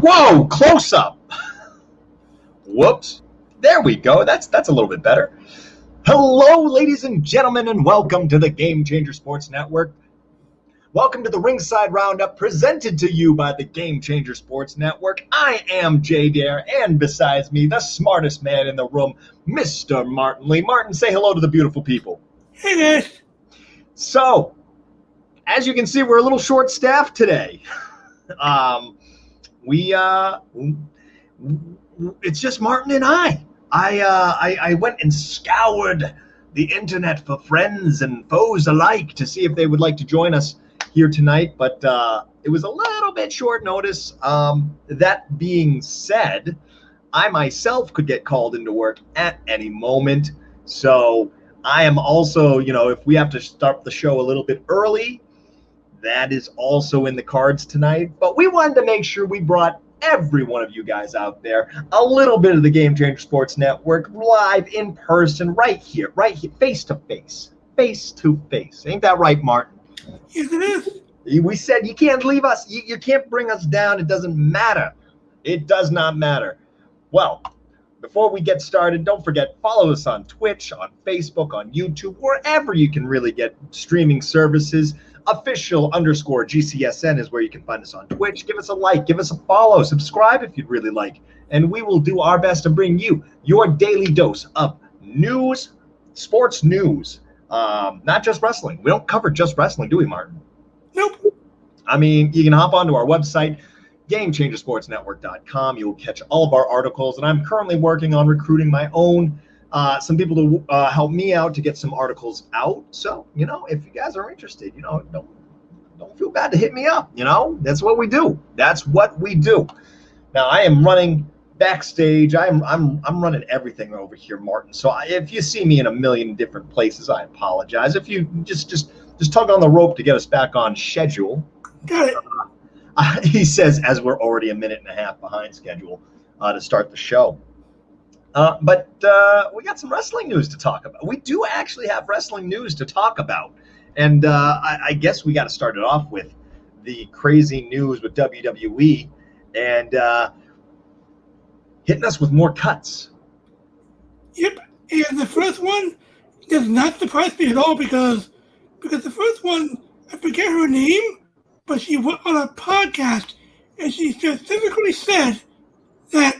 Whoa, close up. Whoops. There we go. That's a little bit better. Hello, ladies and gentlemen, and welcome to the Game Changer Sports Network. Welcome to the Ringside Roundup, presented to you by the Game Changer Sports Network. I am Jay Dare, and besides me, the smartest man in the room, Mr. Martin Lee. Martin, say hello to the beautiful people. Hey, guys. So, as you can see, we're a little short-staffed today. It's just Martin and I. I went and scoured the internet for friends and foes alike to see if they would like to join us here tonight, but it was a little bit short notice. That being said, I myself could get called into work at any moment, so I am also, if we have to start the show a little bit early, that is also in the cards tonight. But we wanted to make sure we brought every one of you guys out there a little bit of the Game Changer Sports Network live in person, right here, face to face. Ain't that right, Martin? Yes, it is. We said you can't leave us. You can't bring us down. It doesn't matter. It does not matter. Well, before we get started, don't forget, follow us on Twitch, on Facebook, on YouTube, wherever you can really get streaming services. Official_GCSN is where you can find us on Twitch. Give us a like, give us a follow, subscribe if you'd really like, and we will do our best to bring you your daily dose of news, sports news, not just wrestling. We don't cover just wrestling, do we, Martin? Nope. I mean, you can hop onto our website, GameChangerSportsNetwork.com. You will catch all of our articles, and I'm currently working on recruiting my own some people to help me out to get some articles out. So, if you guys are interested, don't feel bad to hit me up. That's what we do. Now, I am running backstage. I'm running everything over here, Martin. So if you see me in a million different places, I apologize. If you just tug on the rope to get us back on schedule. Got it. He says, as we're already a minute and a half behind schedule to start the show. But we got some wrestling news to talk about. We do actually have wrestling news to talk about. And I guess we got to start it off with the crazy news with WWE and hitting us with more cuts. Yep. And the first one does not surprise me at all because the first one, I forget her name, but she went on a podcast and she specifically said that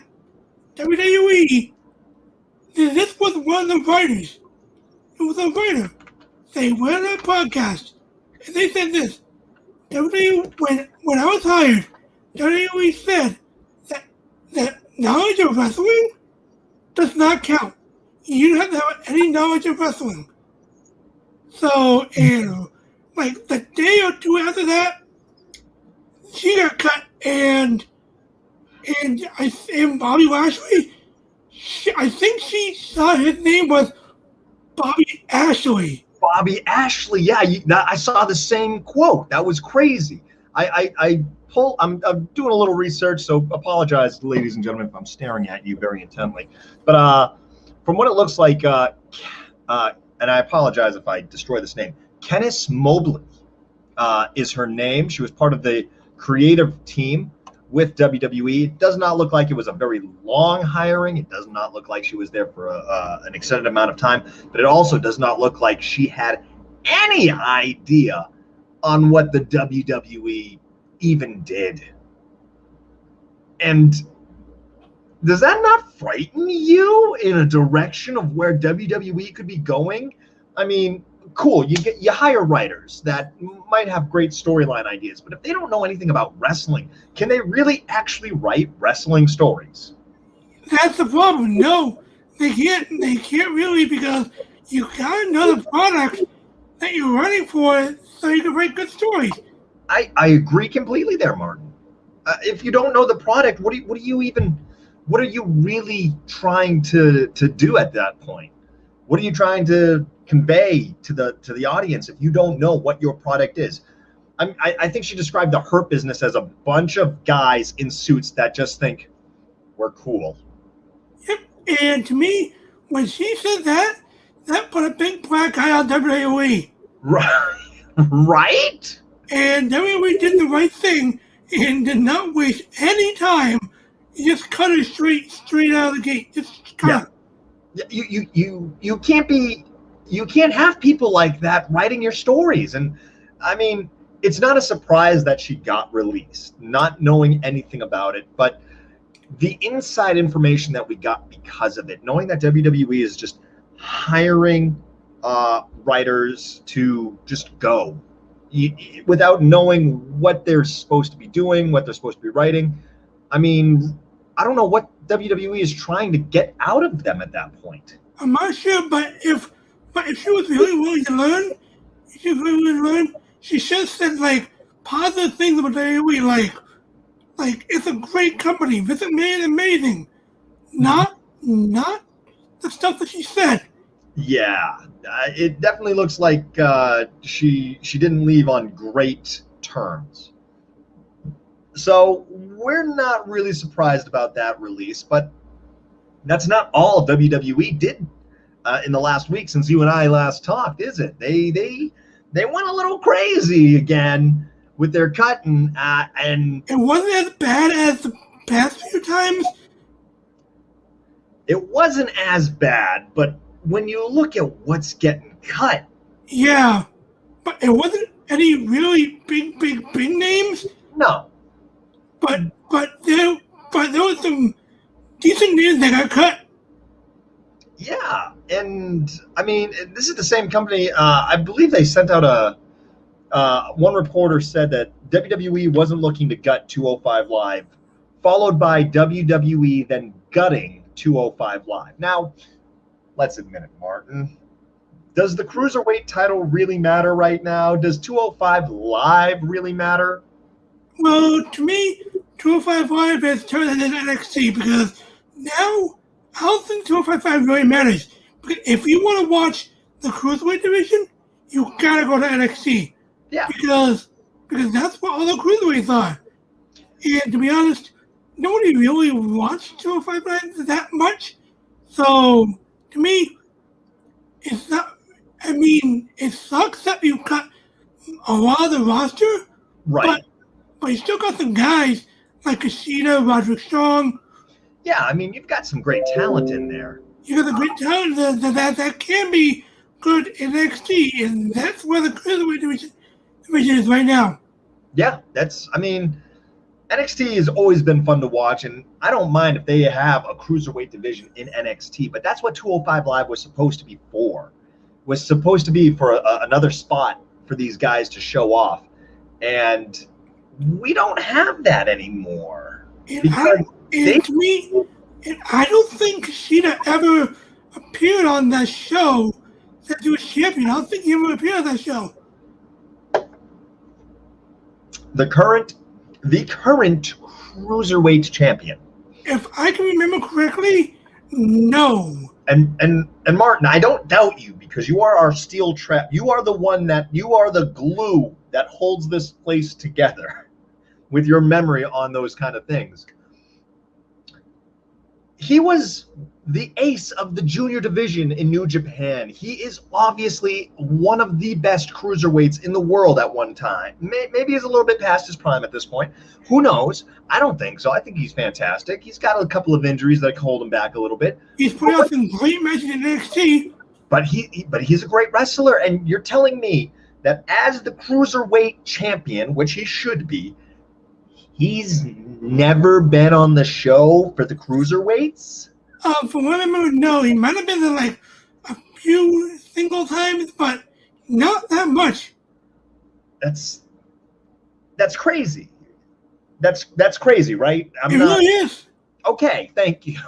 WWE, this was one of the writers. It was a writer. They went on a podcast and they said this. WWE, when I was hired, WWE said that knowledge of wrestling does not count. You don't have to have any knowledge of wrestling. So, like the day or two after that, she got cut, and Bobby Lashley, I think she saw his name was Bobby Ashley. Bobby Ashley, yeah, I saw the same quote. That was crazy. I'm doing a little research, so apologize, ladies and gentlemen, if I'm staring at you very intently. But from what it looks like, and I apologize if I destroy this name, Kenneth Mobley is her name. She was part of the creative team with WWE. It does not look like it was a very long hiring. It does not look like she was there for an extended amount of time. But it also does not look like she had any idea on what the WWE even did. And does that not frighten you in a direction of where WWE could be going? I mean, cool, you hire writers that might have great storyline ideas, but if they don't know anything about wrestling, can they really actually write wrestling stories? That's the problem. No, they can't really, because you gotta know the product that you're running for so you can write good stories. I agree completely there, Martin. If you don't know the product, what are you really trying to do at that point? What are you trying to convey to the audience if you don't know what your product is? I think she described the Hurt Business as a bunch of guys in suits that just think we're cool. Yep. And to me, when she said that put a big black eye on WWE. Right. Right? And WWE did the right thing and did not waste any time. He just cut her straight out of the gate. Just cut her. You can't have people like that writing your stories. And I mean, it's not a surprise that she got released, not knowing anything about it, but the inside information that we got because of it, knowing that WWE is just hiring writers to just go without knowing what they're supposed to be doing, what they're supposed to be writing. I mean, I don't know what WWE is trying to get out of them at that point. I'm not sure, but if she was really willing to learn, she should have said like positive things about WWE, like it's a great company, Visit Man amazing. Not the stuff that she said. Yeah, it definitely looks like she didn't leave on great terms. So we're not really surprised about that release, but that's not all WWE did in the last week since you and I last talked, is it? They went a little crazy again with their cut, and it wasn't as bad as the past few times. It wasn't as bad, but when you look at what's getting cut, yeah, but it wasn't any really big names. No, but there was some decent names that got cut. Yeah, and I mean, this is the same company. I believe they sent out one reporter said that WWE wasn't looking to gut 205 Live, followed by WWE then gutting 205 Live. Now, let's admit it, Martin. Does the Cruiserweight title really matter right now? Does 205 Live really matter? Well, to me, 205 Live has turned into NXT because now I don't think 205 Live really matters. Because if you want to watch the Cruiserweight division, you gotta go to NXT. Yeah. Because that's what all the Cruiserweights are. And to be honest, nobody really watched 205 Live that much. So, to me, it's not, I mean, it sucks that you cut a lot of the roster. Right. But you still got some guys like Kushida, Roderick Strong. Yeah, I mean, you've got some great talent in there. You got the great talent that can be good in NXT, and that's where the Cruiserweight division is right now. Yeah, NXT has always been fun to watch, and I don't mind if they have a Cruiserweight division in NXT, but that's what 205 Live was supposed to be for. Was supposed to be for another spot for these guys to show off, and we don't have that anymore. I don't think Kushida ever appeared on that show that he was champion. I don't think he ever appeared on that show. The current Cruiserweight champion. If I can remember correctly, no. And Martin, I don't doubt you because you are our steel trap. You are the glue that holds this place together with your memory on those kind of things. He was the ace of the junior division in New Japan. He is obviously one of the best cruiserweights in the world at one time. Maybe he's a little bit past his prime at this point. Who knows? I don't think so. I think he's fantastic. He's got a couple of injuries that hold him back a little bit. He's put out some great matches in NXT. But he's a great wrestler, and you're telling me that as the cruiserweight champion, which he should be, he's never been on the show for the cruiserweights? From what I remember, no. He might have been there like a few single times, but not that much. That's crazy. That's crazy, right? Really is. Okay, thank you.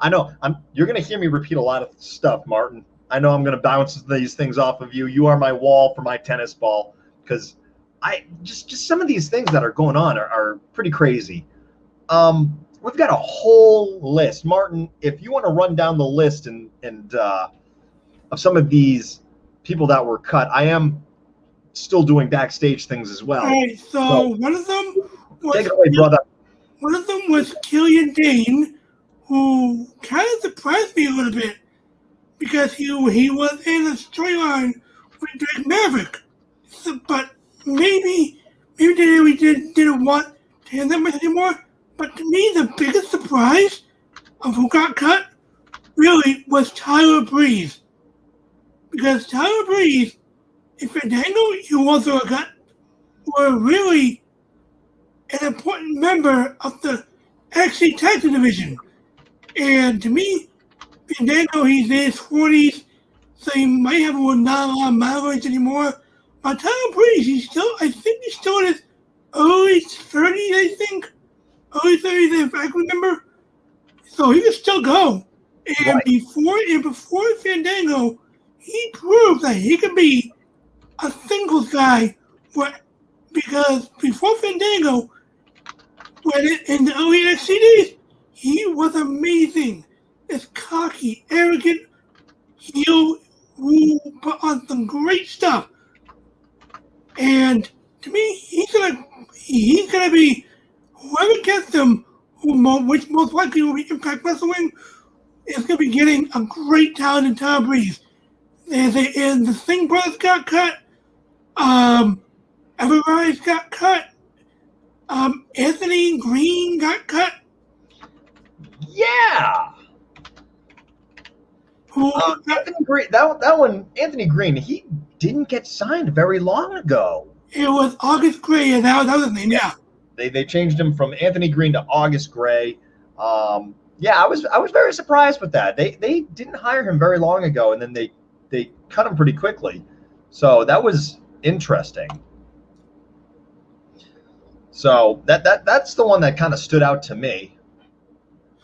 I know you're going to hear me repeat a lot of stuff, Martin. I know I'm going to bounce these things off of you. You are my wall for my tennis ball because I just some of these things that are going on are pretty crazy. We've got a whole list, Martin. If you want to run down the list and of some of these people that were cut, I am still doing backstage things as well. All right, so one of them was take it away, brother. One of them was Killian Dane, who kind of surprised me a little bit because he was in a storyline with Drake Maverick. So, but maybe maybe they didn't want to hear that much anymore. But to me, the biggest surprise of who got cut really was Tyler Breeze. Because Tyler Breeze and Fandango, who also got, were really an important member of the NXT Tag Team division. And to me, Fandango, he's in his 40s, so he might have not a lot of mileage anymore. But Tyler Breeze, I think he's still in his early 30s, I think. Early 30s, if I can remember. So he can still go. And Right. before Fandango, he proved that he could be a singles guy. Because before Fandango, in the early NXT days, he was amazing. This cocky, arrogant heel who put on some great stuff. And to me, he's gonna be whoever gets him, which most likely will be Impact Wrestling, is gonna be getting a great talent in Tyler Breeze. And the Singh brothers got cut. Everrise got cut. Anthony Green got cut. Yeah. Anthony Green, that one, Anthony Green, he didn't get signed very long ago. It was August Gray, and that was his name. Yeah. They changed him from Anthony Green to August Gray. Yeah, I was very surprised with that. They didn't hire him very long ago, and then they cut him pretty quickly. So that was interesting. So that's the one that kind of stood out to me.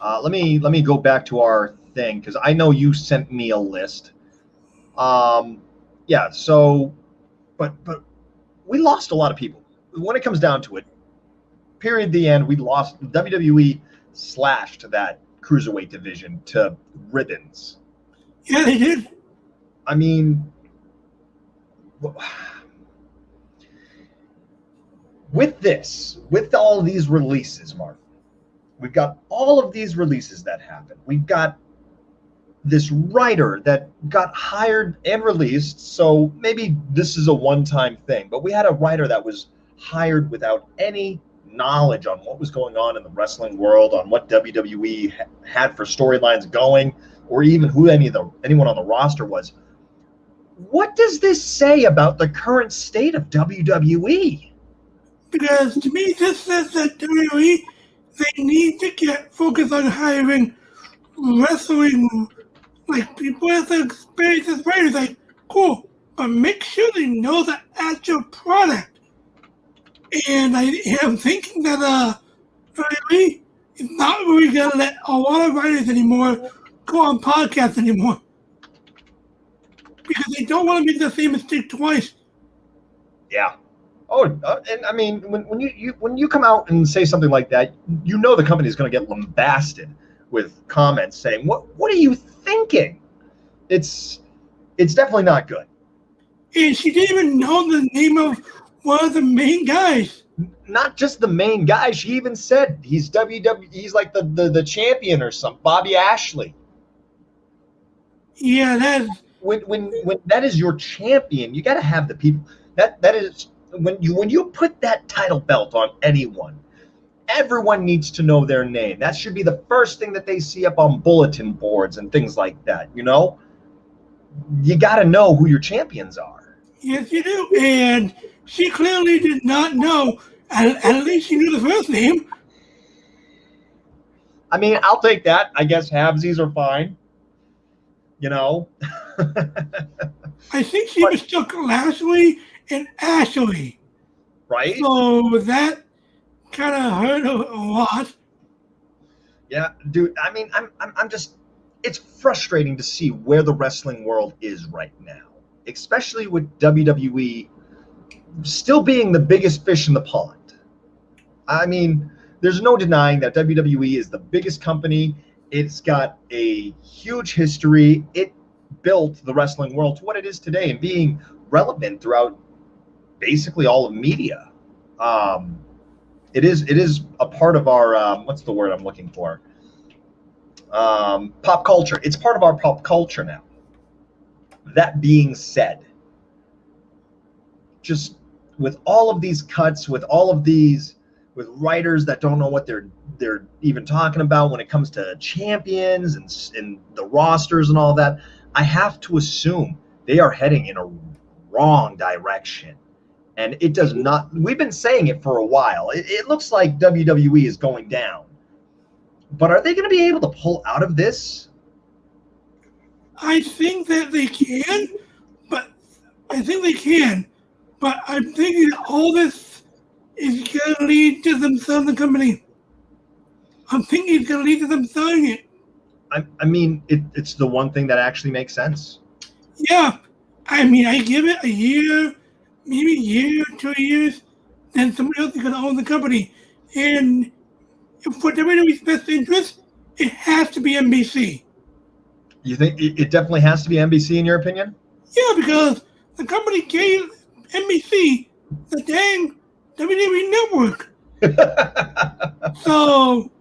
Let me go back to our thing because I know you sent me a list. Yeah. So, but we lost a lot of people when it comes down to it. Period. The end. We lost. WWE slashed that cruiserweight division to ribbons. Yeah, they did. I mean, with all these releases, Mark, we've got all of these releases that happened. We've got this writer that got hired and released, so maybe this is a one-time thing, but we had a writer that was hired without any knowledge on what was going on in the wrestling world, on what WWE had for storylines going, or even who anyone on the roster was. What does this say about the current state of WWE? Because to me, this says that WWE, they need to get focused on hiring wrestling, like people with experience as writers. Like, cool, but make sure they know the actual product. And I am thinking that WWE is not really going to let a lot of writers anymore go on podcasts anymore. Because they don't want to make the same mistake twice. Yeah. Oh, and I mean, when you come out and say something like that, you know the company is going to get lambasted with comments saying, "What are you thinking?" It's definitely not good. And she didn't even know the name of one of the main guys. Not just the main guy. She even said he's he's like the champion or something. Bobby Ashley. Yeah, that's when that is your champion, you got to have the people. That is when you put that title belt on anyone, everyone needs to know their name. That should be the first thing that they see up on bulletin boards and things like that. You know, you got to know who your champions are. Yes, you do. And she clearly did not know. At least she knew the first name. I mean, I'll take that. I guess halvesies are fine. You know. I think she mistook Lashley and Ashley. Right. So that kind of hurt a lot. Yeah, dude. I mean, I'm just. It's frustrating to see where the wrestling world is right now, especially with WWE still being the biggest fish in the pond. I mean, there's no denying that WWE is the biggest company. It's got a huge history. It built the wrestling world to what it is today and being relevant throughout basically all of media. It is a part of our what's the word I'm looking for? Pop culture. It's part of our pop culture now. That being said, just with all of these cuts, with all of these, with writers that don't know what they're even talking about when it comes to champions and the rosters and all that, I have to assume they are heading in a wrong direction. And it does not, we've been saying it for a while. It looks like WWE is going down. But are they going to be able to pull out of this? I think that they can, but I'm thinking all this is going to lead to them selling the company. I'm thinking it's going to lead to them selling it. I mean, it's the one thing that actually makes sense. Yeah. I mean, I give it a year, maybe a year, 2 years, then somebody else is going to own the company. And for WWE's best interest, it has to be NBC. You think it definitely has to be NBC in your opinion? Yeah, because the company gave NBC the dang WWE network. So,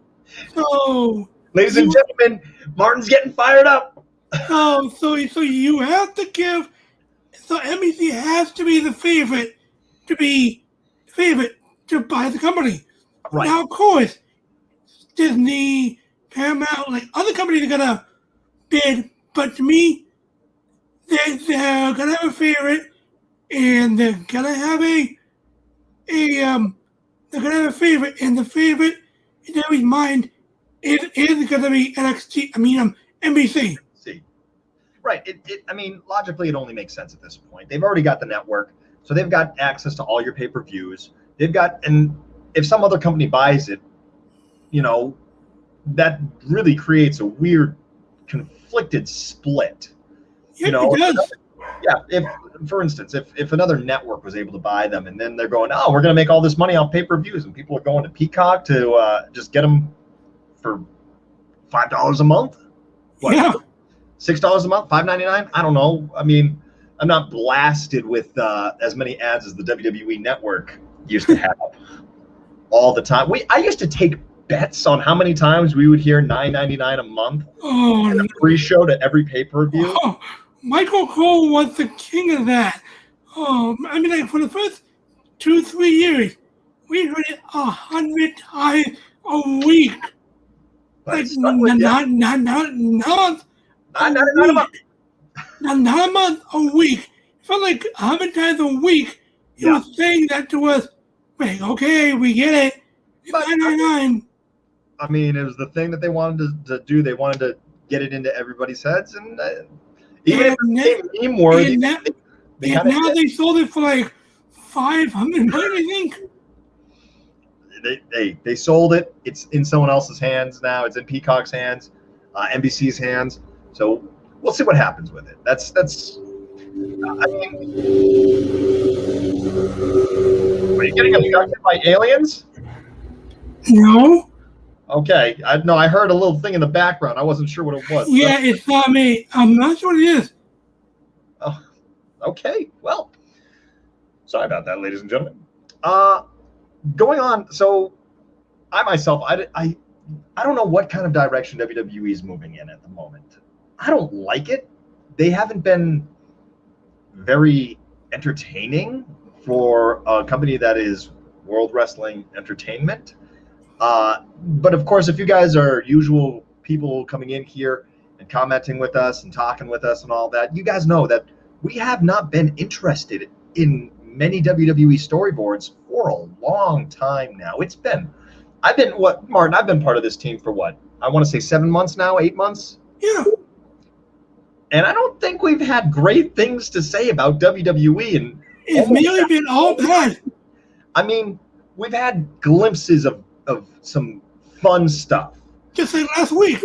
ladies and gentlemen, Martin's getting fired up. So you have to give. So NBC has to be the favorite to buy the company. Right. Now, of course, Disney, Paramount, like other companies are gonna bid, but to me, they're gonna have a favorite, and they're gonna have favorite, and the favorite in everybody's mind is gonna be NBC. See, right? I mean, logically, it only makes sense at this point. They've already got the network, so they've got access to all your pay-per-views. And if some other company buys it, that really creates a weird, conflicted split. Yeah, it does. Yeah, if, for instance, if another network was able to buy them, and then they're going, oh, we're going to make all this money off pay-per-views, and people are going to Peacock to just get them for $5 a month. What? Yeah. $6 a month, $5.99. I don't know. I mean, I'm not blasted with as many ads as the WWE Network used to have all the time. I used to take bets on how many times we would hear $9.99 a month and a free show to every pay-per-view. Oh, Michael Cole was the king of that. I mean, like for the first 2-3 years, we heard it 100 times a week. Like not a month, a week. It felt like 100 times a week. He was saying that to us. Like, okay, we get it. $9.99. I mean, it was the thing that they wanted to do. They wanted to get it into everybody's heads, and even if it became meme worthy, now they sold it for like $500, I think. They sold it. It's in someone else's hands now. It's in Peacock's hands, NBC's hands. So we'll see what happens with it. That's. I mean, are you getting abducted by aliens? No. Okay. I heard a little thing in the background. I wasn't sure what it was. Yeah, it's not me. I'm not sure what it is. Oh, okay. Well, sorry about that, ladies and gentlemen. Going on. So, I myself, I don't know what kind of direction WWE is moving in at the moment. I don't like it. They haven't been very entertaining for a company that is World Wrestling Entertainment. But of course, if you guys are usual people coming in here and commenting with us and talking with us and all that, you guys know that we have not been interested in many WWE storyboards for a long time now. I've been part of this team for what? I want to say 7 months now, 8 months? Yeah. And I don't think we've had great things to say about WWE. And it's merely been all bad. I mean, we've had glimpses of some fun stuff. Just like last week.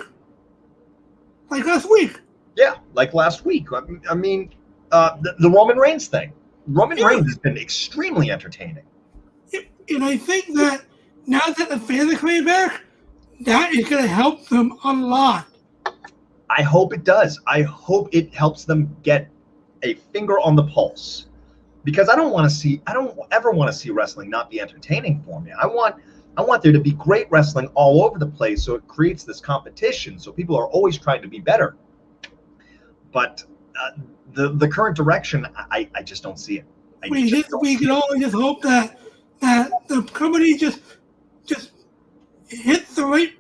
Yeah, like last week. I mean, the Roman Reigns thing. Roman Reigns has been extremely entertaining. And I think that now that the fans are coming back, that is going to help them a lot. I hope it does. I hope it helps them get a finger on the pulse, because I don't ever want to see wrestling not be entertaining for me. I want there to be great wrestling all over the place, so it creates this competition, so people are always trying to be better. But the current direction, I just don't see it. we can only just hope that the company just hits the right,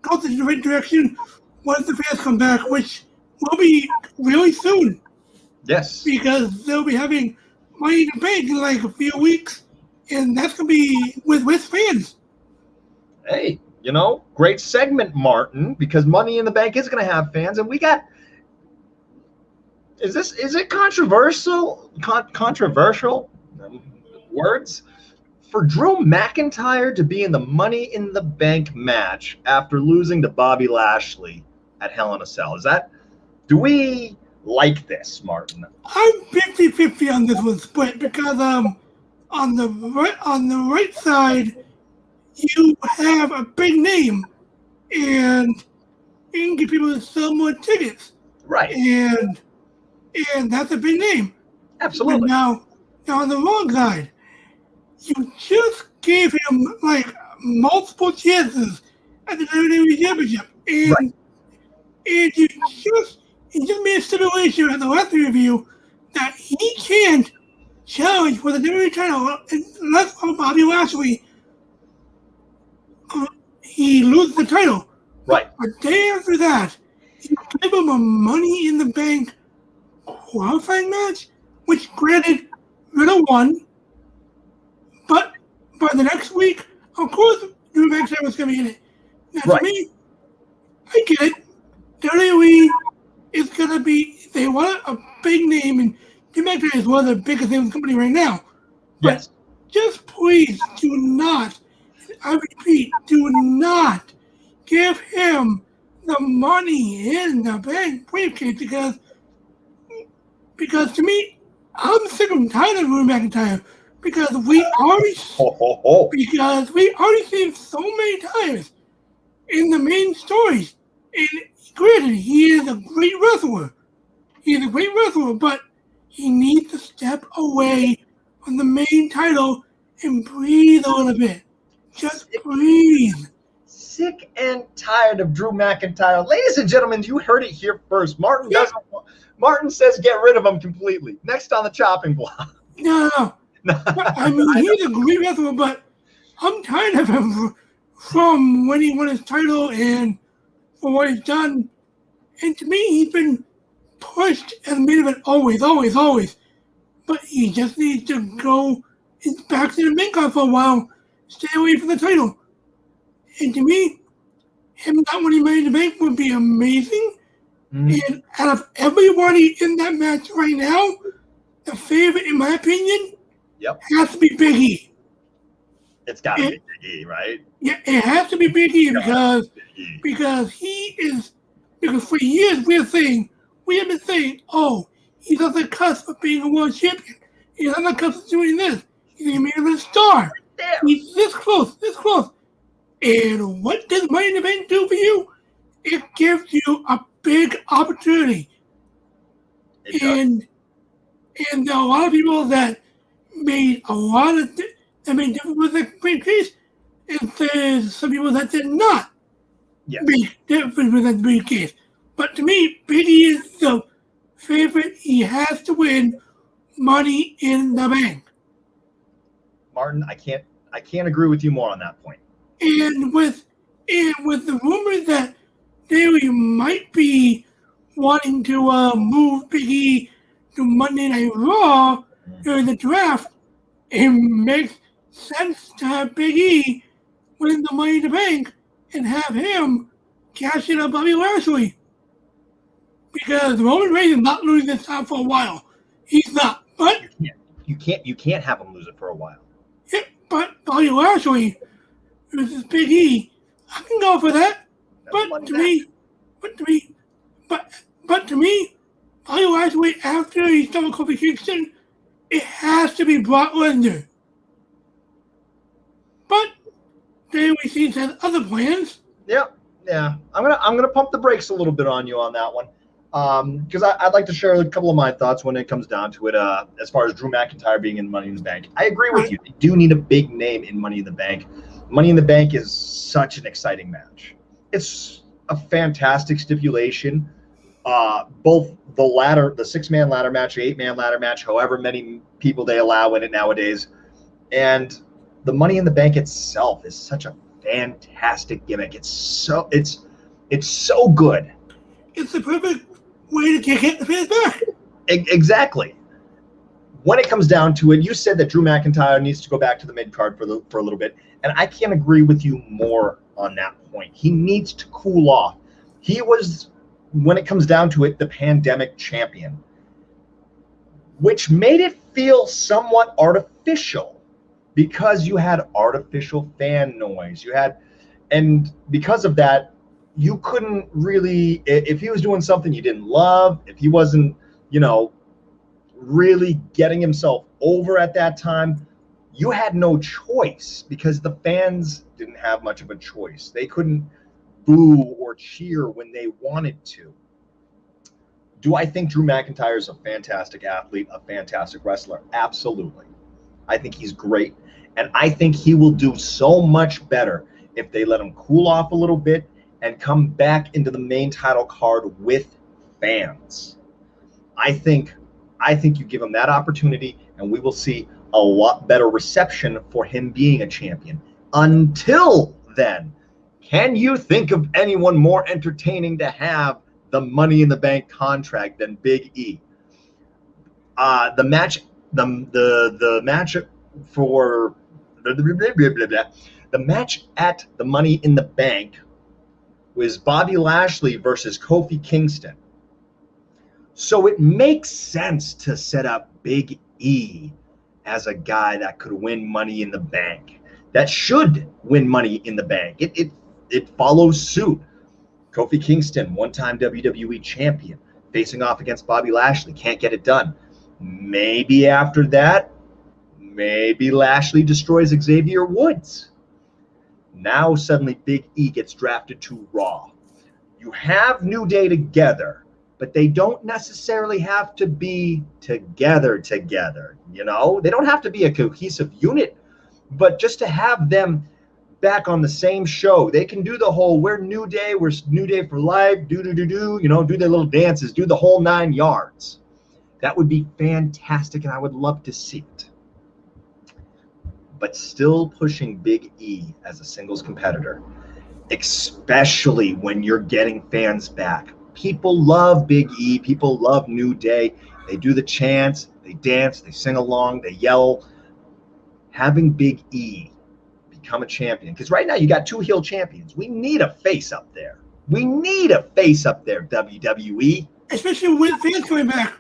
goes in the right direction once the fans come back, which will be really soon. Yes. Because they'll be having Money in the Bank in like a few weeks, and that's going to be with fans. Hey, great segment, Martin, because Money in the Bank is going to have fans, and we got. Is it controversial? Controversial words for Drew McIntyre to be in the Money in the Bank match after losing to Bobby Lashley at Hell in a Cell? Do we like this, Martin? I'm 50-50 on this one split because on the right side you have a big name and you can get people to sell more tickets. Right. And that's a big name. Absolutely. But now on the wrong side, you just gave him like multiple chances at the WWE Championship, and you just made a stipulation at the last review that he can't challenge for the WWE title unless Bobby Lashley he loses the title. Right. A day after that, you give him a Money in the Bank qualifying match, which granted Riddle won, but by the next week, of course, Drew McIntyre was going to be in it. Now, to me, I get it. WWE is going to be, they want a big name, and Drew McIntyre is one of the biggest names in the company right now. But just please do not, I repeat, do not give him the Money in the Bank briefcase because to me, I'm sick and tired of Drew McIntyre because we already seen so many times in the main stories. And granted, he is a great wrestler. But he needs to step away from the main title and breathe a little bit. Just breathe. Sick and tired of Drew McIntyre. Ladies and gentlemen, you heard it here first. Martin says get rid of him completely. Next on the chopping block. No. I mean, he's a great wrestler, but I'm tired of him from when he won his title and for what he's done. And to me, he's been pushed as a main event always. But he just needs to go back to the main card for a while, stay away from the title. And to me, him not winning Money in the Bank would be amazing. Mm-hmm. And out of everybody in that match right now, the favorite, in my opinion, has to be Big E. It's got to be Big E, right? Yeah, it has to be Big E because he is. Because for years we have been saying, oh, he's on the cusp of being a world champion. He's on the cusp of doing this. He's going to be a star. He's this close. And what does Money in the Bank do for you? It gives you a big opportunity. And there are a lot of people that made different with the briefcase, and there's some people that did not make different with the briefcase. But to me, Big E is the favorite. He has to win Money in the Bank. Martin, I can't agree with you more on that point. And with the rumors that they might be wanting to move Big E to Monday Night Raw during the draft, it makes sense to have Big E win the Money in the Bank and have him cash in on Bobby Lashley. Because Roman Reigns is not losing this time for a while. He's not. But you can't have him lose it for a while. Yeah, but Bobby Lashley versus Big E, I can go for that. But to me, Bobby Lashley after he's done with Kofi Kingston, it has to be Brock Lesnar. But then we see has other plans. Yeah. I'm gonna pump the brakes a little bit on you on that one. Because I'd like to share a couple of my thoughts when it comes down to it, as far as Drew McIntyre being in Money in the Bank. I agree with you. They do need a big name in Money in the Bank. Money in the Bank is such an exciting match. It's a fantastic stipulation. both the 6-man ladder match, the 8-man ladder match, however many people they allow in it nowadays, and the Money in the Bank itself is such a fantastic gimmick. It's so good. It's the perfect way to get the fans back. Exactly. When it comes down to it, you said that Drew McIntyre needs to go back to the mid card for a little bit, and I can't agree with you more on that point. He needs to cool off. He was, when it comes down to it, the pandemic champion, which made it feel somewhat artificial because you had artificial fan noise. And because of that, you couldn't really, if he was doing something you didn't love, if he wasn't, really getting himself over at that time, you had no choice because the fans didn't have much of a choice. They couldn't boo or cheer when they wanted to. Do I think Drew McIntyre is a fantastic athlete, a fantastic wrestler? Absolutely. I think he's great, and I think he will do so much better if they let him cool off a little bit and come back into the main title card with fans. I think you give him that opportunity, and we will see a lot better reception for him being a champion. Until then, can you think of anyone more entertaining to have the Money in the Bank contract than Big E? The match for the match at the Money in the Bank was Bobby Lashley versus Kofi Kingston. So it makes sense to set up Big E as a guy that could win Money in the Bank, that should win Money in the Bank. It follows suit. Kofi Kingston, one-time WWE champion, facing off against Bobby Lashley, can't get it done. Maybe after that, maybe Lashley destroys Xavier Woods. Now suddenly Big E gets drafted to Raw. You have New Day together, but they don't necessarily have to be together. They don't have to be a cohesive unit, but just to have them back on the same show, they can do the whole, we're New Day for life, do their little dances, do the whole 9 yards. That would be fantastic, and I would love to see it. But still pushing Big E as a singles competitor, especially when you're getting fans back. People love Big E. People love New Day. They do the chants, they dance, they sing along, they yell. Having Big E become a champion, because right now you got 2 heel champions. We need a face up there. WWE. Especially with fans coming back.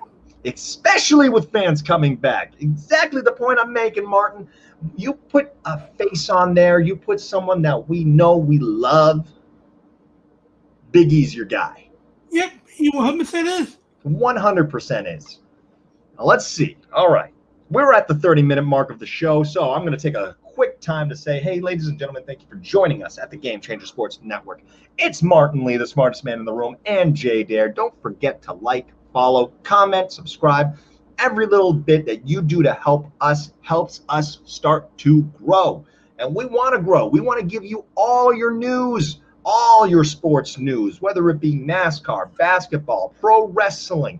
Especially with fans coming back. Exactly the point I'm making, Martin. You put a face on there. You put someone that we know we love. Big E's your guy. Yep, he 100% is. 100% is. Now let's see. All right. We're at the 30-minute mark of the show, so I'm going to take a quick time to say, hey, ladies and gentlemen, thank you for joining us at the Game Changer Sports Network. It's Martin Lee, the smartest man in the room, and Jay Dare. Don't forget to like, follow, comment, subscribe. Every little bit that you do to help us helps us start to grow. And we want to grow. We want to give you all your news, all your sports news, whether it be NASCAR, basketball, pro wrestling.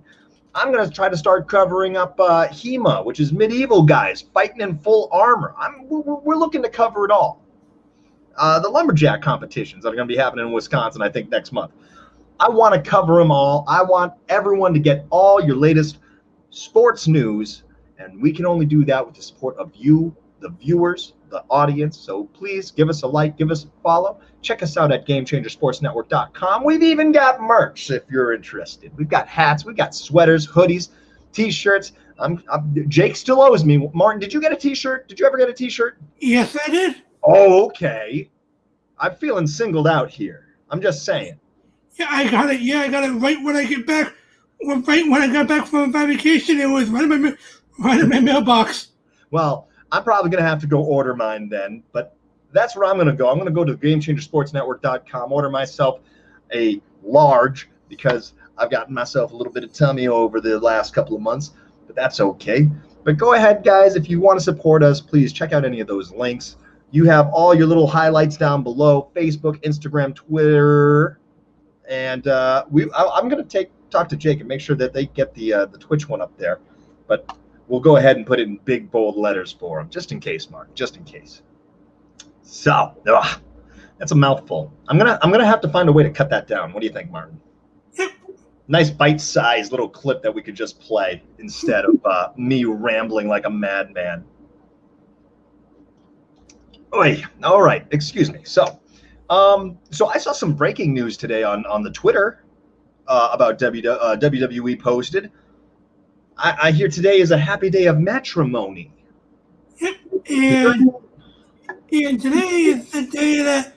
I'm going to try to start covering up HEMA, which is medieval guys fighting in full armor. We're looking to cover it all. The lumberjack competitions that are going to be happening in Wisconsin, I think, next month. I want to cover them all. I want everyone to get all your latest sports news, and we can only do that with the support of you, the viewers, the audience. So please give us a like, give us a follow. Check us out at GameChangerSportsNetwork.com. We've even got merch if you're interested. We've got hats, we've got sweaters, hoodies, T-shirts. Jake still owes me. Martin, did you get a T-shirt? Did you ever get a T-shirt? Yes, I did. Oh, okay. I'm feeling singled out here. I'm just saying. Yeah, I got it. Yeah, I got it right when I get back. Right when I got back from my vacation, it was right in my mailbox. Well, I'm probably going to have to go order mine then, but that's where I'm going to go. I'm going to go to GameChangerSportsNetwork.com, order myself a large because I've gotten myself a little bit of tummy over the last couple of months, but that's okay. But go ahead, guys. If you want to support us, please check out any of those links. You have all your little highlights down below, Facebook, Instagram, Twitter, and I'm going to take talk to Jake and make sure that they get the Twitch one up there. But we'll go ahead and put it in big bold letters for him, just in case, Mark, just in case. So, that's a mouthful. I'm gonna have to find a way to cut that down. What do you think, Martin? Nice bite-sized little clip that we could just play instead of me rambling like a madman. Oy, all right, excuse me. So I saw some breaking news today on the Twitter about WWE posted. I hear today is a happy day of matrimony. Yep, and today is the day that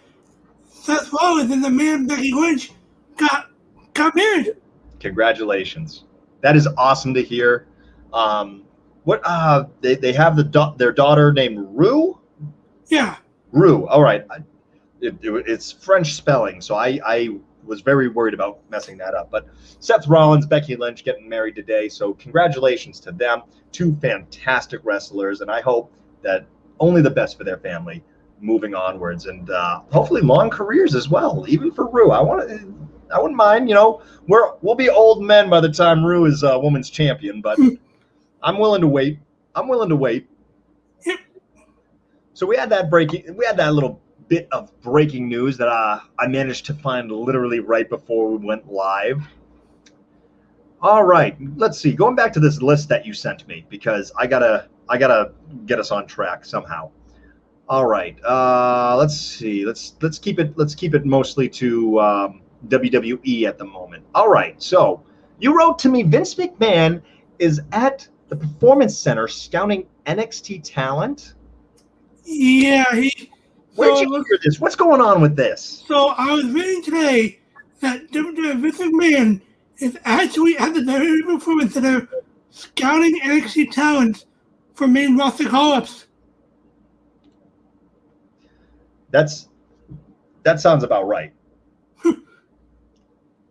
Seth Rollins and the man Becky Lynch got married. Congratulations. That is awesome to hear. They have their daughter named Rue? Yeah. Rue. All right. It's French spelling, so I was very worried about messing that up. But Seth Rollins, Becky Lynch getting married today, so congratulations to them. Two fantastic wrestlers, and I hope that only the best for their family moving onwards, and hopefully long careers as well, even for Rue. I wouldn't mind, we'll be old men by the time Rue is a women's champion, but I'm willing to wait. So we had that little bit of breaking news that I managed to find literally right before we went live. All right, let's see. Going back to this list that you sent me, because I gotta get us on track somehow. All right, let's see. Let's keep it mostly to WWE at the moment. All right, so you wrote to me, Vince McMahon is at the Performance Center scouting NXT talent. Yeah, Where'd you hear this? What's going on with this? So I was reading today that Vince McMahon is actually at the WWE Performance Center scouting NXT talent for main roster call-ups. That sounds about right.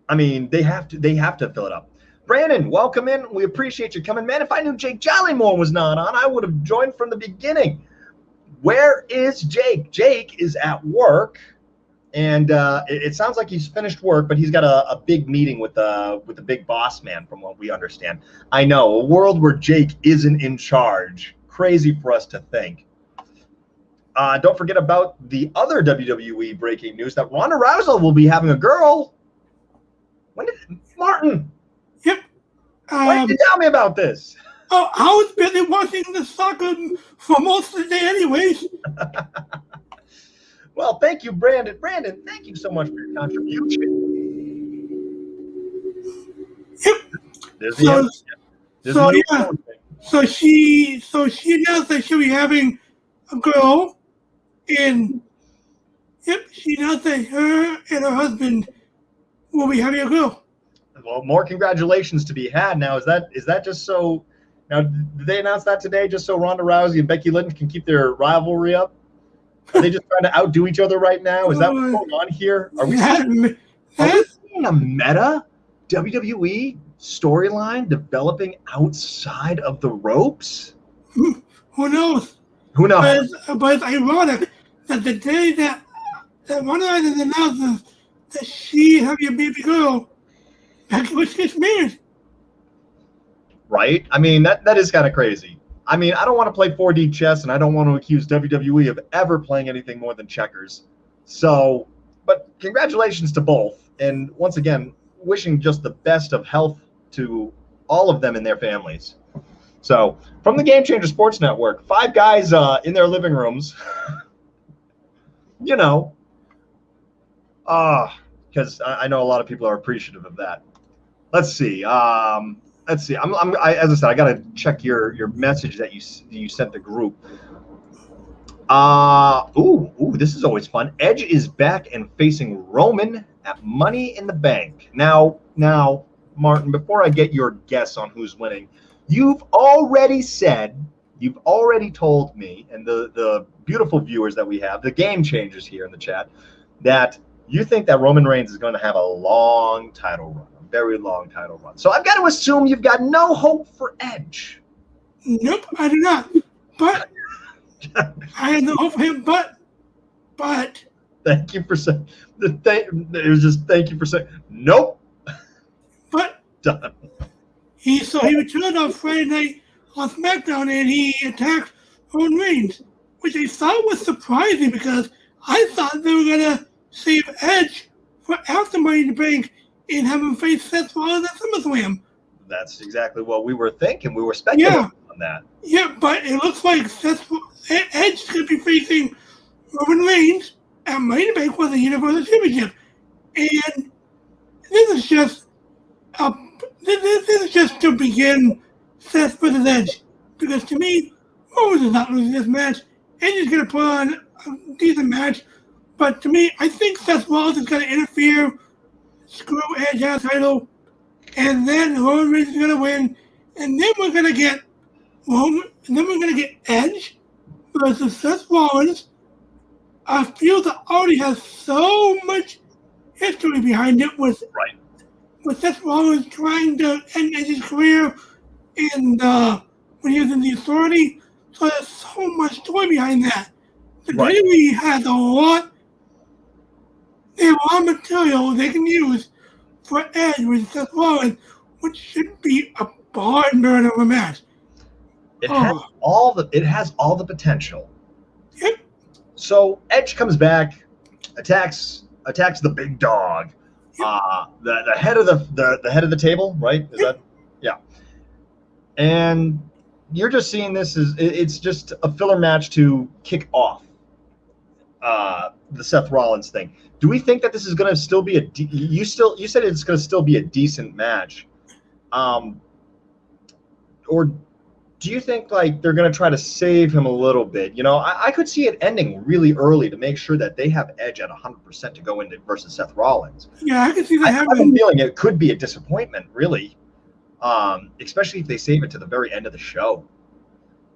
I mean, they have to fill it up. Brandon, welcome in. We appreciate you coming, man. If I knew Jake Jollymore was not on, I would have joined from the beginning. Where is Jake? Jake is at work, and it sounds like he's finished work, but he's got a big meeting with the big boss man, from what we understand. I know, a world where Jake isn't in charge. Crazy for us to think. Don't forget about the other WWE breaking news that Ronda Rousey will be having a girl. When did Martin? Yep. Why didn't you tell me about this? Oh, I was busy watching the soccer for most of the day anyways. Well, thank you, Brandon. Brandon, thank you so much for your contribution. Yep. So she announced that she'll be having a girl, and she announced that her and her husband will be having a girl. Well, more congratulations to be had. Now, is that just so? Now, did they announce that today just so Ronda Rousey and Becky Lynch can keep their rivalry up? Are they just trying to outdo each other right now? Is that what's going on here? Are we seeing a meta WWE storyline developing outside of the ropes? Who knows? Who knows? But it's ironic that the day that Ronda Rousey announces that she having a baby girl, Becky Lynch gets married. Right? I mean, that is kind of crazy. I mean, I don't want to play 4D chess, and I don't want to accuse WWE of ever playing anything more than checkers. So, but congratulations to both. And once again, wishing just the best of health to all of them and their families. So, from the Game Changer Sports Network, 5 guys in their living rooms, because I know a lot of people are appreciative of that. Let's see. As I said, I gotta check your message that you sent the group. This is always fun. Edge is back and facing Roman at Money in the Bank. Now, Martin, before I get your guess on who's winning, you've already told me, and the beautiful viewers that we have, the game changers here in the chat, that you think that Roman Reigns is going to have a long title run. Very long title run. So I've got to assume you've got no hope for Edge. Nope, I do not. But I had no hope for him. But thank you for saying. It was just thank you for saying nope. But done. He returned on Friday night on SmackDown and he attacked Roman Reigns, which I thought was surprising because I thought they were gonna save Edge for after Money in the Bank and have him face Seth Rollins at SummerSlam. That's exactly what we were thinking. We were speculating on that. Yeah, but it looks like Edge is going to be facing Roman Reigns at Money in the Bank for the Universal Championship. And this is just to begin Seth versus Edge. Because to me, Roman is not losing this match. Edge is going to put on a decent match. But to me, I think Seth Rollins is going to interfere, screw Edge out of the title, and then Roman Reigns is going to win. And then we're going to get Edge versus Seth Rollins. I feel that already has so much history behind it with Seth Rollins trying to end Edge's career and when he was in the Authority. So there's so much story behind that. The WWE has a lot. They have a lot of material they can use for Edge with Seth Rollins, which should be a barn burner of a match. It has all the potential. Yep. So Edge comes back, attacks the big dog, the head of the head of the table, right? Is that And you're just seeing this as it's just a filler match to kick off the Seth Rollins thing. Do we think that this is going to still be you said it's going to still be a decent match, or do you think like they're going to try to save him a little bit? You know, I could see it ending really early to make sure that they have Edge at 100% to go into versus Seth Rollins. Yeah, I can see that happening. I have a feeling it could be a disappointment, really, especially if they save it to the very end of the show.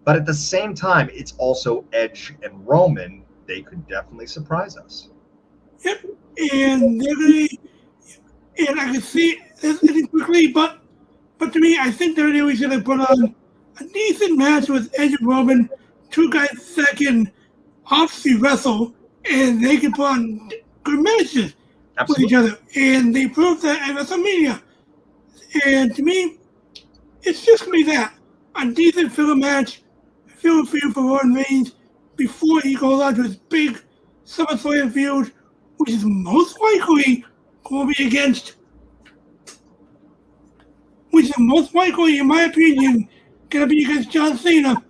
But at the same time, it's also Edge and Roman. They could definitely surprise us. Yep, and I can see this ending quickly, but to me, I think they're always going to put on a decent match with Edge and Roman, two guys that can obviously wrestle, and they can put on good matches with each other. And they proved that at WrestleMania. And to me, it's just going to be that. A decent filler match, feel for Roman Reigns before he goes on to his big SummerSlam feud, which is most likely going to be against, in my opinion, going to be against John Cena.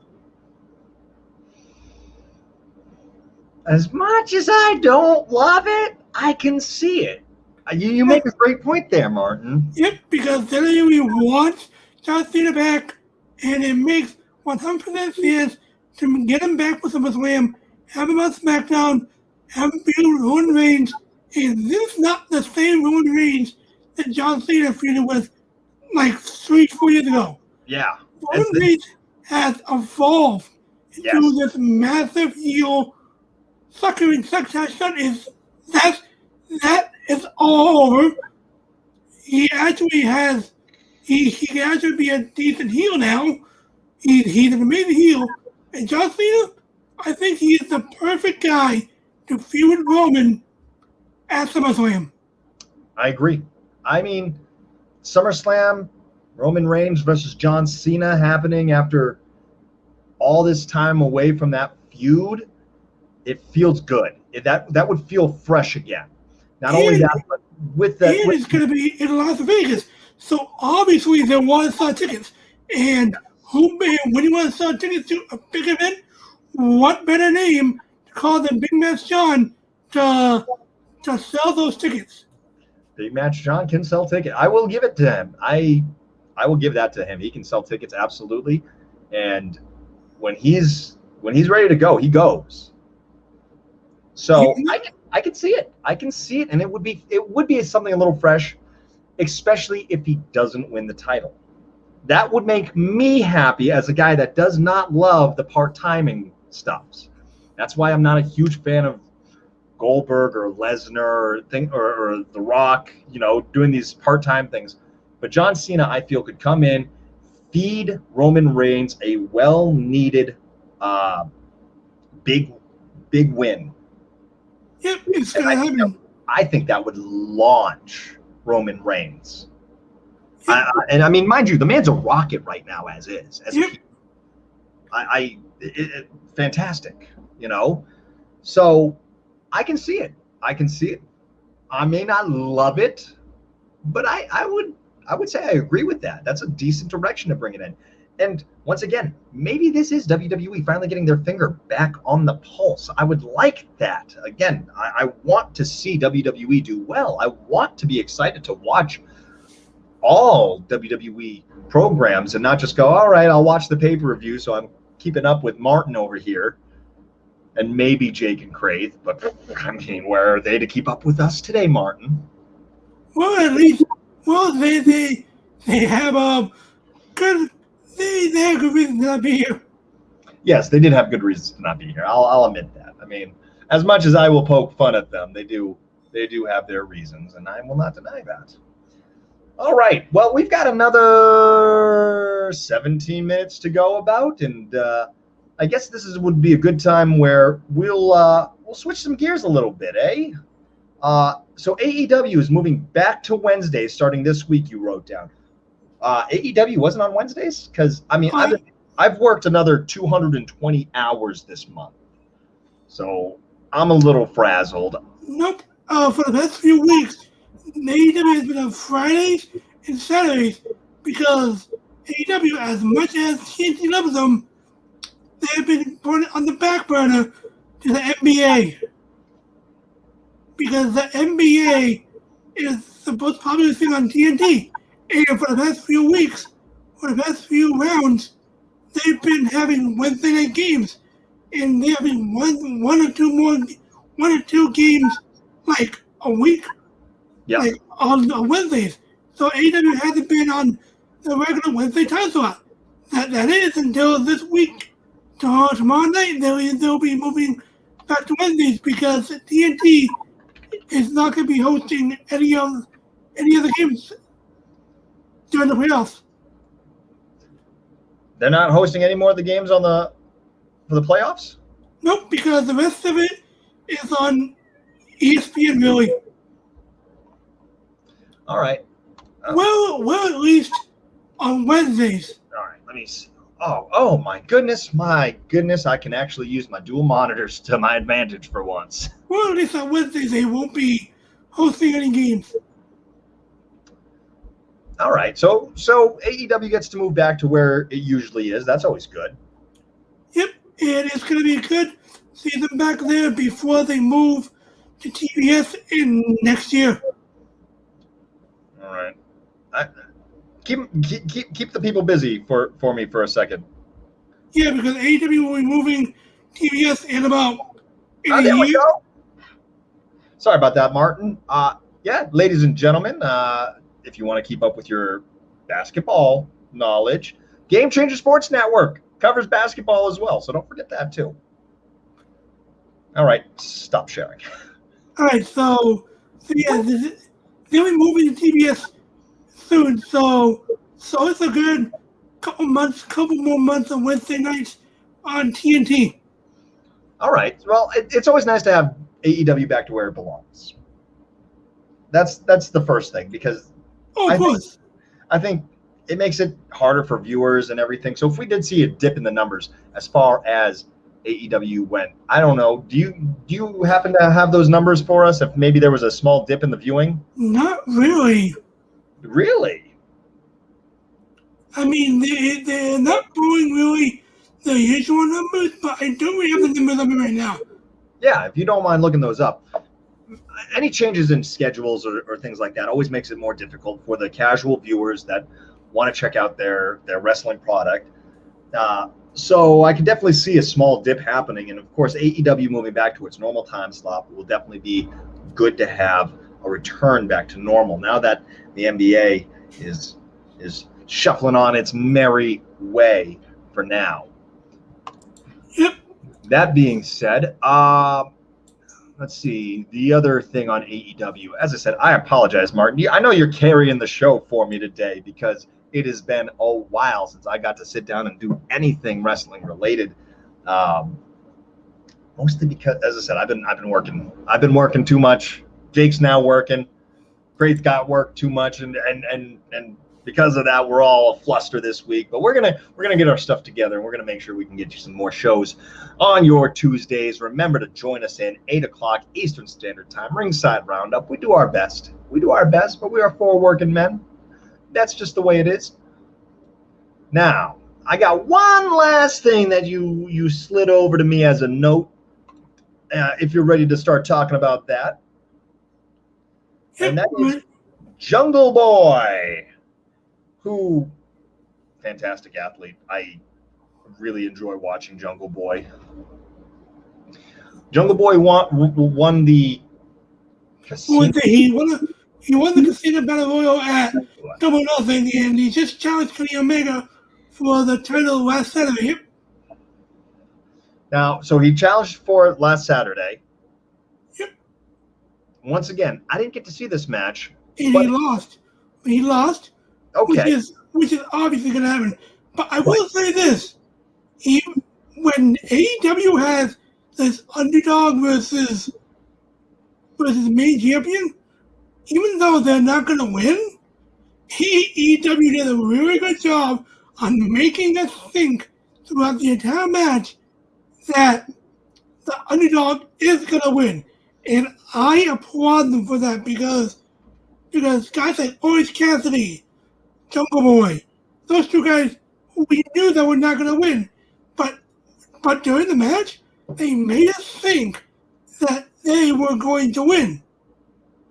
As much as I don't love it, I can see it. You make a great point there, Martin. Yep, because WWE wants John Cena back, and it makes 100% sense to get him back for SummerSlam, have him on SmackDown, have him beat Roman Reigns, and this is not the same Roman Reigns that John Cena feuded with like 3-4 years ago. Yeah. Roman Reigns has evolved into this massive heel suckering success. That is all over. He actually has he can actually be a decent heel now. He's an amazing heel. And John Cena, I think he is the perfect guy to feud with Roman at SummerSlam. I agree. I mean, SummerSlam, Roman Reigns versus John Cena happening after all this time away from that feud, it feels good. That would feel fresh again. Not only that, but with that. And it's going to be in Las Vegas. So obviously they want to sell tickets. And when you want to sell tickets to a big event, what better name to call than Big Match John to sell those tickets? Big Match John can sell tickets. I will give it to him. I will give that to him. He can sell tickets, absolutely. And when he's ready to go, he goes. So I can see it. I can see it, and it would be something a little fresh, especially if he doesn't win the title. That would make me happy as a guy that does not love the part-timing stuffs. That's why I'm not a huge fan of Goldberg or Lesnar or The Rock, doing these part-time things. But John Cena, I feel, could come in, feed Roman Reigns a well-needed big win. Yep, it's going to happen. I think that would launch Roman Reigns. And I mean, mind you, the man's a rocket right now as is. Yep. Fantastic, So I can see it. I may not love it, but I would say I agree with that. That's a decent direction to bring it in. And once again, maybe this is WWE finally getting their finger back on the pulse. I would like that. Again, I want to see WWE do well. I want to be excited to watch all WWE programs and not just go, all right, I'll watch the pay-per-view, so I'm keeping up with Martin over here and maybe Jake and Craith. But I mean, where are they to keep up with us today, Martin? Well, at least, they have good. They have good reason to not be here. Yes, they did have good reasons to not be here. I'll admit that. I mean, as much as I will poke fun at them, they do have their reasons, and I will not deny that. All right. Well, we've got another 17 minutes to go about, and I guess would be a good time where we'll switch some gears a little bit, eh? So AEW is moving back to Wednesdays starting this week. You wrote down. AEW wasn't on Wednesdays? Because, I mean, I've worked another 220 hours this month. So I'm a little frazzled. Nope. For the past few weeks, AEW has been on Fridays and Saturdays because AEW, as much as TNT loves them, they have been put on the back burner to the NBA. Because the NBA is the most popular thing on TNT. And for the past few weeks, for the past few rounds, they've been having Wednesday night games, and they're having one or two games like a week, like on Wednesdays. So AEW hasn't been on the regular Wednesday time slot. That is until this week. Tomorrow night they'll be moving back to Wednesdays because TNT is not going to be hosting any other games during the playoffs. They're not hosting any more of the games for the playoffs? Nope, because the rest of it is on ESPN, really. All right. Well, at least on Wednesdays. All right, let me see. Oh my goodness. I can actually use my dual monitors to my advantage for once. Well, at least on Wednesdays they won't be hosting any games. All right, so AEW gets to move back to where it usually is. That's always good. Yep, and it's going to be good to see them back there before they move to TBS in next year. All right, keep the people busy for me for a second. Yeah, because AEW will be moving TBS in about there year. We go. Sorry about that, Martin. Yeah, ladies and gentlemen. If you want to keep up with your basketball knowledge, Game Changer Sports Network covers basketball as well, so don't forget that too. All right, stop sharing. All right, so yeah, they'll be moving to TBS soon, so it's a good couple more months of Wednesday nights on TNT. All right, well, it's always nice to have AEW back to where it belongs. That's the first thing, because I think it makes it harder for viewers and everything. So if we did see a dip in the numbers as far as AEW went, I don't know. Do you happen to have those numbers for us? If maybe there was a small dip in the viewing? Not really. Really? I mean, they're not blowing really the usual numbers, but I don't really have the numbers on me right now. Yeah, if you don't mind looking those up. Any changes in schedules or things like that always makes it more difficult for the casual viewers that want to check out their wrestling product. So I can definitely see a small dip happening. And, of course, AEW moving back to its normal time slot will definitely be good to have a return back to normal now that the NBA is shuffling on its merry way for now. Yep. That being said, let's see, the other thing on AEW. As I said, I apologize, Martin. I know you're carrying the show for me today because it has been a while since I got to sit down and do anything wrestling related. Mostly because, as I said, I've been working. I've been working too much. Jake's now working. Craith got work too much, and because of that, we're all flustered this week. But we're gonna get our stuff together, and we're gonna make sure we can get you some more shows on your Tuesdays. Remember to join us in 8 o'clock Eastern Standard Time, Ringside Roundup. We do our best. But we are 4 working men. That's just the way it is. Now, I got one last thing that you slid over to me as a note. If you're ready to start talking about that. And that is Jungle Boy, who, fantastic athlete. I really enjoy watching Jungle Boy. Jungle Boy won the casino. He won the Casino Battle Royal at Double Nothing, and he just challenged Kenny Omega for the title last Saturday. Now, so he challenged for it last Saturday. Yep. Once again, I didn't get to see this match. And he lost. He lost. Okay. Which is obviously going to happen. But I will say this. When AEW has this underdog versus main champion, even though they're not going to win, AEW did a really good job on making us think throughout the entire match that the underdog is going to win. And I applaud them for that because guys like Orange Cassidy, Jungle Boy, those 2 guys, we knew that were not going to win. But during the match, they made us think that they were going to win.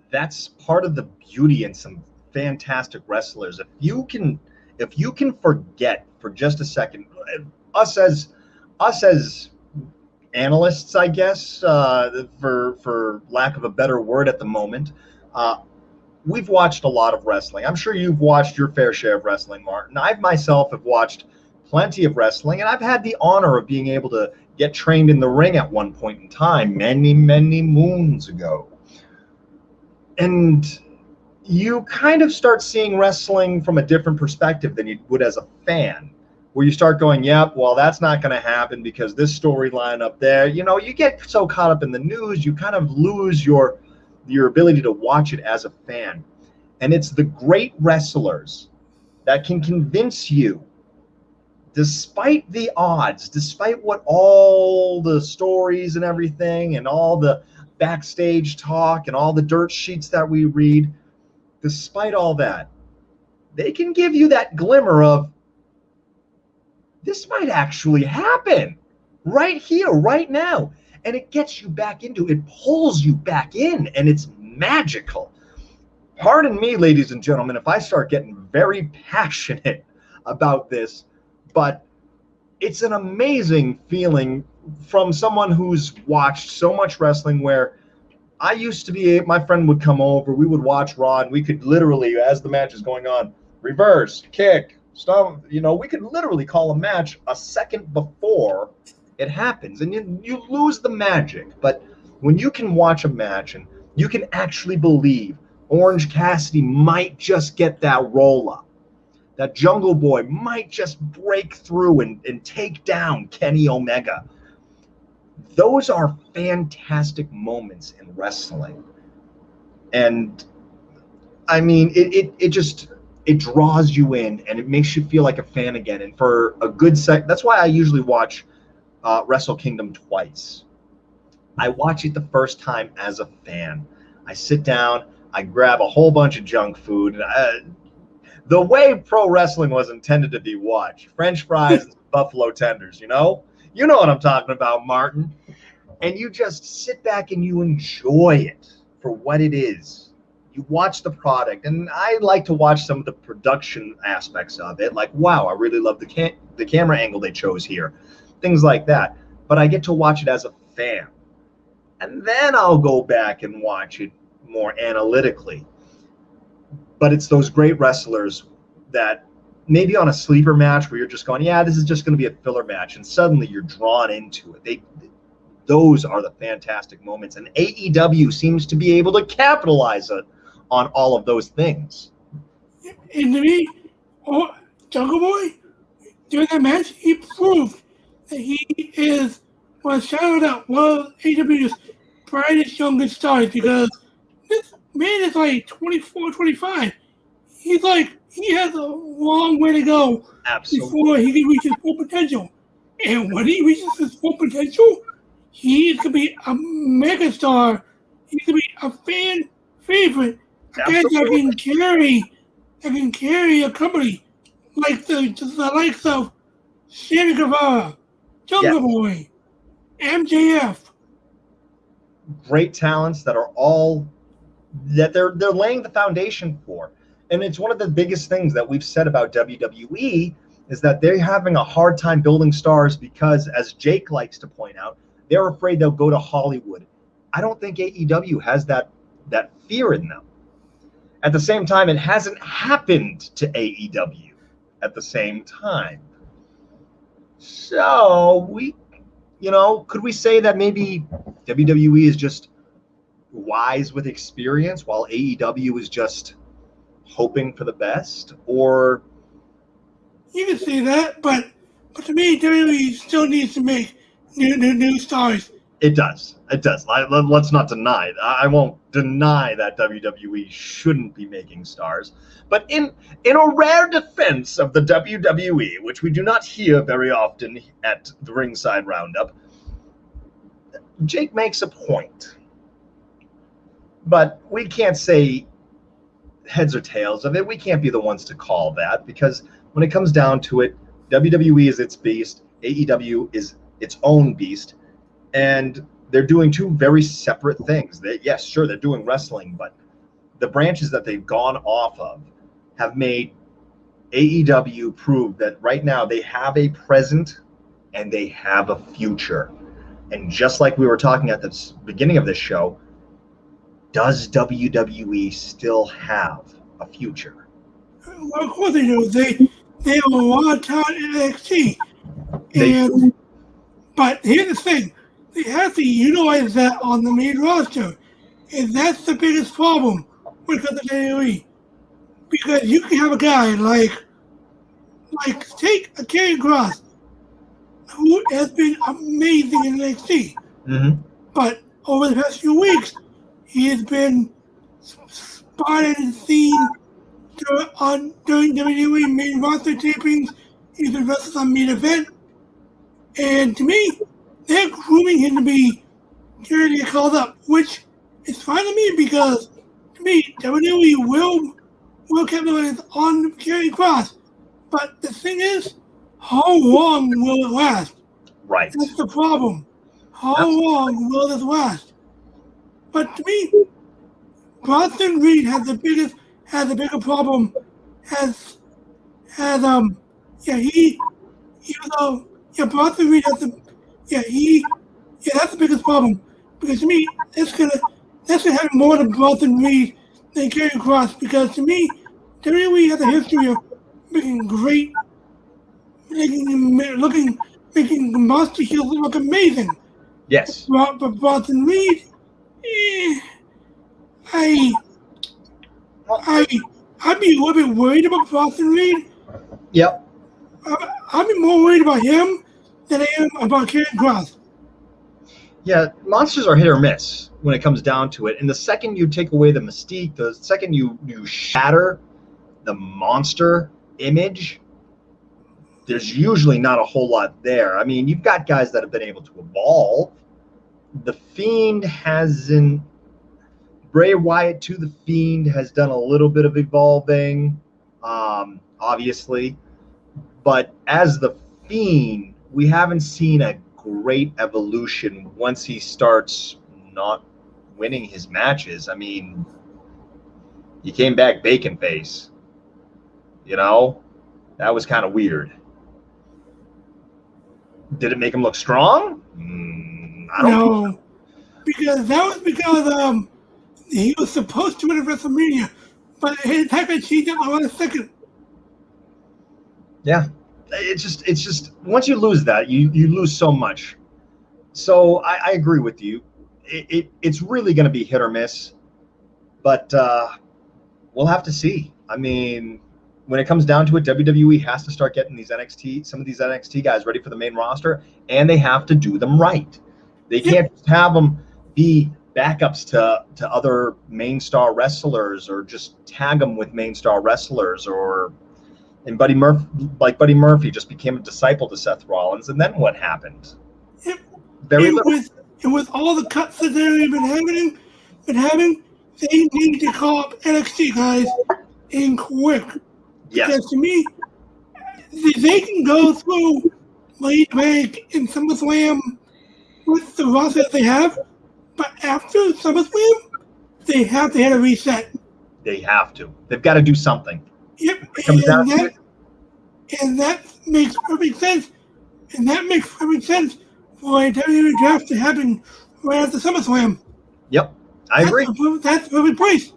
That's part of the beauty in some fantastic wrestlers. If you can forget for just a second, us as analysts, I guess, for lack of a better word at the moment, we've watched a lot of wrestling. I'm sure you've watched your fair share of wrestling, Martin. I myself have watched plenty of wrestling, and I've had the honor of being able to get trained in the ring at one point in time, many, many moons ago. And you kind of start seeing wrestling from a different perspective than you would as a fan, where you start going, yep, well, that's not going to happen because this storyline up there, you get so caught up in the news, you kind of lose your ability to watch it as a fan. And it's the great wrestlers that can convince you, despite the odds, despite what all the stories and everything and all the backstage talk and all the dirt sheets that we read, despite all that, they can give you that glimmer of, this might actually happen right here, right now. And it gets you back into it, pulls you back in, and it's magical. Pardon me, ladies and gentlemen, if I start getting very passionate about this, but it's an amazing feeling from someone who's watched so much wrestling, where I used to be, my friend would come over, we would watch Raw, and we could literally, as the match is going on, reverse, kick, stop, we could literally call a match a second before it happens, and you lose the magic. But when you can watch a match and you can actually believe Orange Cassidy might just get that roll up, that Jungle Boy might just break through and take down Kenny Omega, those are fantastic moments in wrestling. And I mean, it draws you in, and it makes you feel like a fan again. And for a good that's why I usually watch Wrestle Kingdom twice. I watch it the first time as a fan. I sit down, I grab a whole bunch of junk food. The way pro wrestling was intended to be watched, French fries and buffalo tenders, you know what I'm talking about, Martin. And you just sit back and you enjoy it for what it is. You watch the product, and I like to watch some of the production aspects of it. Like, wow, I really love the camera angle they chose here, things like that. But I get to watch it as a fan, and then I'll go back and watch it more analytically. But it's those great wrestlers that maybe on a sleeper match where you're just going, yeah, this is just going to be a filler match, and suddenly you're drawn into it. Those are the fantastic moments, and AEW seems to be able to capitalize on all of those things. And to me, Jungle Boy, during that match, he proved that he is, shouted out, one of AEW's brightest youngest stars, because this man is like 24, 25. He's like he has a long way to go Absolutely. before he can reach his full potential. And when he reaches his full potential, he's gonna be a megastar. He's gonna be a fan favorite. A guy that can carry a company like the likes of Sammy Guevara, Jungle Boy, MJF. Great talents that are all that they're laying the foundation for. And it's one of the biggest things that we've said about WWE is that they're having a hard time building stars because, as Jake likes to point out, they're afraid they'll go to Hollywood. I don't think AEW has that fear in them. At the same time, it hasn't happened to AEW at the same time. So could we say that maybe WWE is just wise with experience while AEW is just hoping for the best? Or you can say that, but to me, WWE still needs to make new stars. It does. Let's not deny it. I won't deny that WWE shouldn't be making stars. But in a rare defense of the WWE, which we do not hear very often at the Ringside Roundup, Jake makes a point. But we can't say heads or tails of it. We can't be the ones to call that, because when it comes down to it, WWE is its beast, AEW is its own beast, and they're doing two very separate things. Yes, sure, they're doing wrestling, but the branches that they've gone off of have made AEW prove that right now they have a present and they have a future. And just like we were talking at the beginning of this show, does WWE still have a future? Well, of course they do. They have a lot of talent in NXT. But here's the thing. They have to utilize that on the main roster. And that's the biggest problem when it comes to WWE. Because you can have a guy like take a Karrion Kross, who has been amazing in NXT. Mm-hmm. But over the past few weeks, he has been spotted and seen during WWE main roster tapings. He's been wrestled on main event. And to me, they're grooming him to be here to get called up, which is fine to me, because to me, WWE will capitalize on Karrion Kross. But the thing is, how long will it last? Right. That's the problem. How long will this last? But to me, Bronson Reed has a bigger problem. Bronson Reed has that's the biggest problem. Because to me, that's gonna have more to Bronson Reed than Karrion Kross. Because to me, WWE has a history of making monster heels look amazing. Yes. But Bronson Reed, I'd be a little bit worried about Bronson Reed. Yep. I'd be more worried about him than I am about Karrion Kross. Yeah, monsters are hit or miss when it comes down to it. And the second you take away the mystique, the second you shatter the monster image, there's usually not a whole lot there. I mean, you've got guys that have been able to evolve. The Fiend hasn't. Bray Wyatt to the Fiend has done a little bit of evolving, obviously. But as the Fiend, we haven't seen a great evolution once he starts not winning his matches. I mean, he came back bacon face. That was kind of weird. Did it make him look strong? I don't know. Because he was supposed to win at WrestleMania, but his attack had changed at the last second. Yeah, it's just once you lose that, you lose so much. So I agree with you. It's really going to be hit or miss, but we'll have to see. I mean, when it comes down to it, WWE has to start getting some of these NXT guys ready for the main roster, and they have to do them right. They can't just have them be backups to other main star wrestlers, or just tag them with main star wrestlers, and Buddy Murphy just became a disciple to Seth Rollins, and then what happened? Yep. Very little. And with all the cuts that they've been having, they need to call up NXT guys in quick. Yes. Because to me, they can go through Late Bank and SummerSlam with the roster that they have, but after SummerSlam, they have to hit a reset. They have to. They've got to do something. Yep. And that makes perfect sense. And that makes perfect sense for a WWE draft to happen right after SummerSlam. Yep, I agree. That's the perfect place.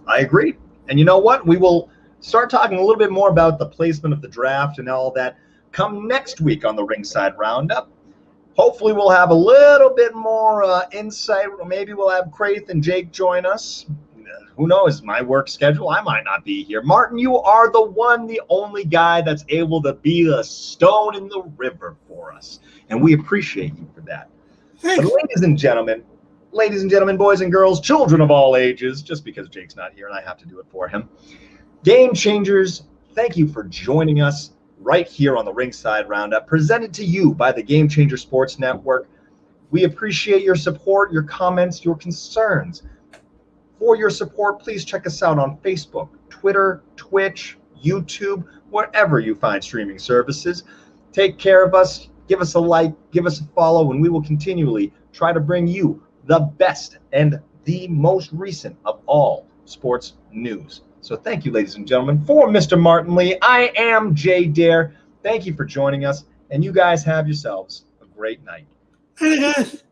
I agree. And you know what? We will start talking a little bit more about the placement of the draft and all that come next week on the Ringside Roundup. Hopefully we'll have a little bit more insight. Maybe we'll have Craith and Jake join us. Who knows? My work schedule, I might not be here. Martin, you are the only guy that's able to be the stone in the river for us. And we appreciate you for that. Thanks. But ladies and gentlemen, boys and girls, children of all ages, just because Jake's not here and I have to do it for him, Game Changers, thank you for joining us right here on the Ringside Roundup, presented to you by the Game Changer Sports Network. We appreciate your support, your comments, your concerns. For your support, please check us out on Facebook, Twitter, Twitch, YouTube, wherever you find streaming services. Take care of us, give us a like, give us a follow, and we will continually try to bring you the best and the most recent of all sports news. So thank you, ladies and gentlemen. For Mr. Martin Lee, I am Jay Dare. Thank you for joining us, and you guys have yourselves a great night. Hey, guys.